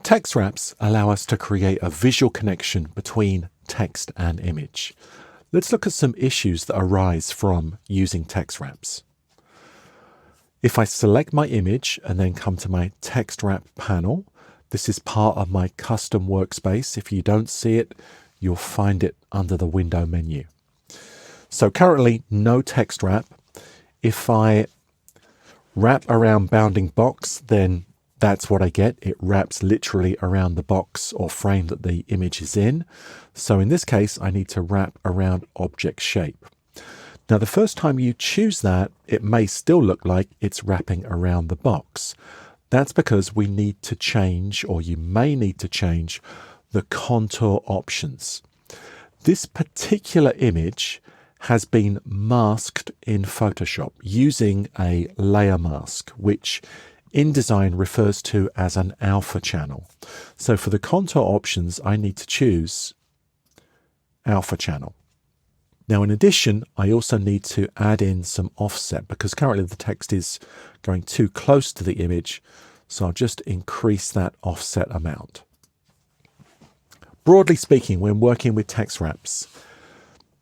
Text wraps allow us to create a visual connection between text and image. Let's look at some issues that arise from using text wraps. If I select my image and then come to my text wrap panel, this is part of my custom workspace. If you don't see it, you'll find it under the window menu. So currently no text wrap. If I wrap around bounding box, then that's what I get. It wraps literally around the box or frame that the image is in. So in this case, I need to wrap around object shape. Now, the first time you choose that, it may still look like it's wrapping around the box. That's because we need to change, or you may need to change, the contour options. This particular image has been masked in Photoshop using a layer mask, which in design refers to as an alpha channel. So for the contour options, I need to choose alpha channel. Now, in addition, I also need to add in some offset because currently the text is going too close to the image. So I'll just increase that offset amount. Broadly speaking, when working with text wraps,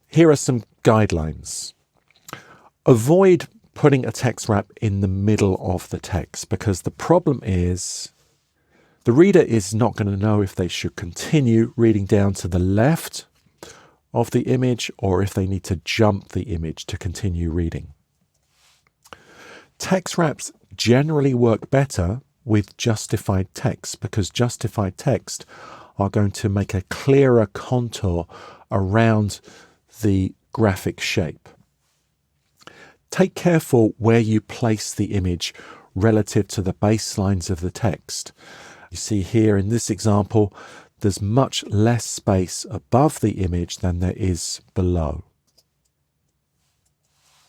here are some guidelines. Avoid putting a text wrap in the middle of the text because the problem is the reader is not going to know if they should continue reading down to the left of the image or if they need to jump the image to continue reading. Text wraps generally work better with justified text because justified text are going to make a clearer contour around the graphic shape. Take careful where you place the image relative to the baselines of the text. You see here in this example, there's much less space above the image than there is below.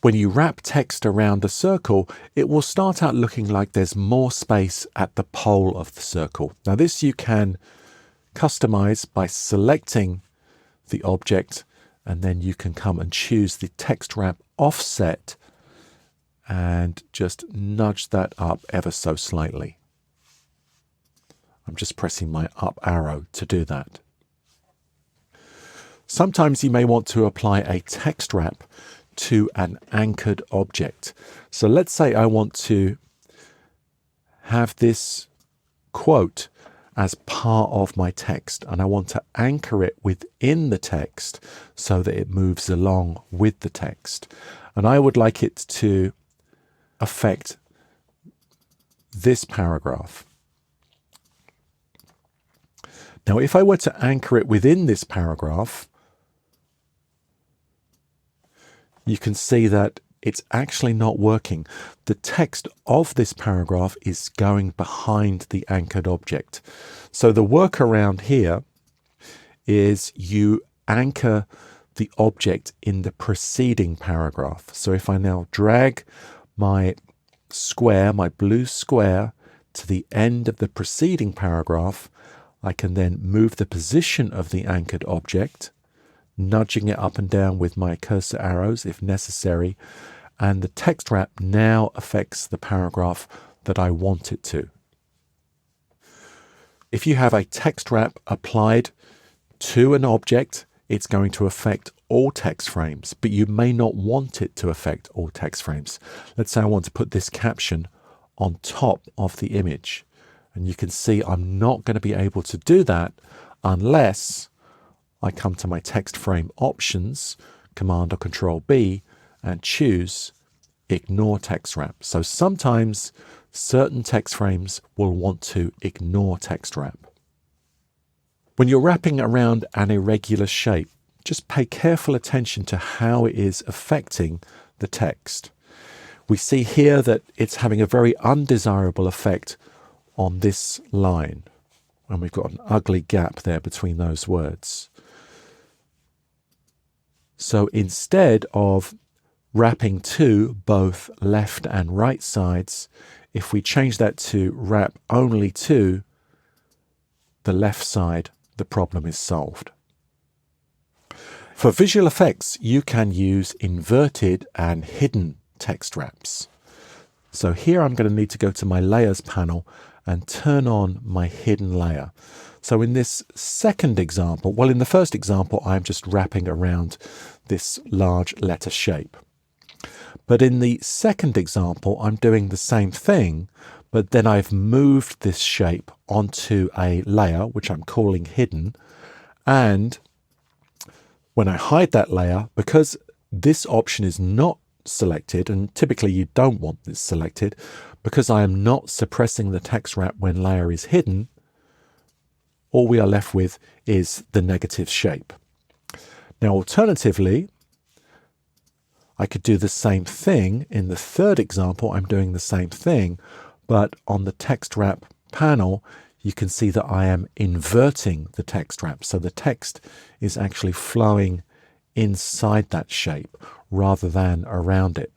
When you wrap text around a circle, it will start out looking like there's more space at the pole of the circle. Now this you can customize by selecting the object, and then you can come and choose the text wrap offset and just nudge that up ever so slightly. I'm just pressing my up arrow to do that. Sometimes you may want to apply a text wrap to an anchored object. So let's say I want to have this quote as part of my text and I want to anchor it within the text so that it moves along with the text. And I would like it to affect this paragraph. Now, if I were to anchor it within this paragraph, you can see that it's actually not working. The text of this paragraph is going behind the anchored object. So the workaround here is you anchor the object in the preceding paragraph. So if I now drag my square, my blue square, to the end of the preceding paragraph, I can then move the position of the anchored object, nudging it up and down with my cursor arrows if necessary, and the text wrap now affects the paragraph that I want it to. If you have a text wrap applied to an object, it's going to affect all text frames, but you may not want it to affect all text frames. Let's say I want to put this caption on top of the image, and you can see I'm not going to be able to do that unless I come to my text frame options, Command or Control B, and choose Ignore Text Wrap. So sometimes certain text frames will want to ignore text wrap. When you're wrapping around an irregular shape, just pay careful attention to how it is affecting the text. We see here that it's having a very undesirable effect on this line, and we've got an ugly gap there between those words. So instead of wrapping to both left and right sides, if we change that to wrap only to the left side, the problem is solved. For visual effects, you can use inverted and hidden text wraps. So here I'm going to need to go to my layers panel and turn on my hidden layer. So in this second example, well, in the first example, I'm just wrapping around this large letter shape. But in the second example, I'm doing the same thing, but then I've moved this shape onto a layer, which I'm calling hidden. And when I hide that layer, because this option is not selected, and typically you don't want this selected, because I am not suppressing the text wrap when layer is hidden, all we are left with is the negative shape. Now, alternatively, I could do the same thing. In the third example, I'm doing the same thing, but on the text wrap panel, you can see that I am inverting the text wrap. So the text is actually flowing inside that shape rather than around it.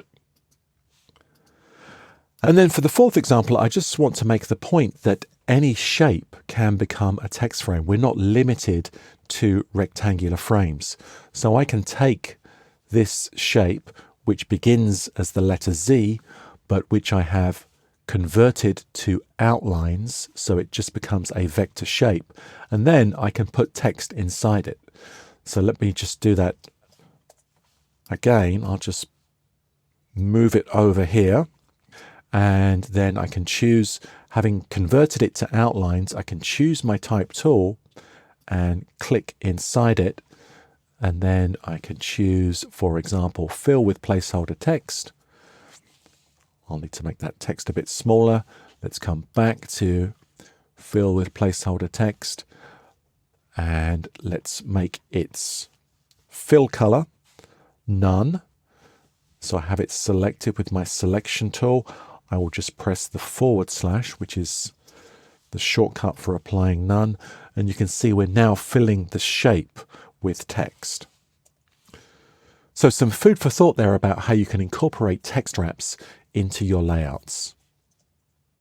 And then for the fourth example, I just want to make the point that any shape can become a text frame. We're not limited to rectangular frames. So I can take this shape, which begins as the letter Z, but which I have converted to outlines, so it just becomes a vector shape. And then I can put text inside it. So let me just do that again. I'll just move it over here. And then I can choose, having converted it to outlines, I can choose my type tool and click inside it. And then I can choose, for example, fill with placeholder text. I'll need to make that text a bit smaller. Let's come back to fill with placeholder text. And let's make its fill color none. So I have it selected with my selection tool. I will just press the /, which is the shortcut for applying none. And you can see we're now filling the shape with text. So some food for thought there about how you can incorporate text wraps into your layouts.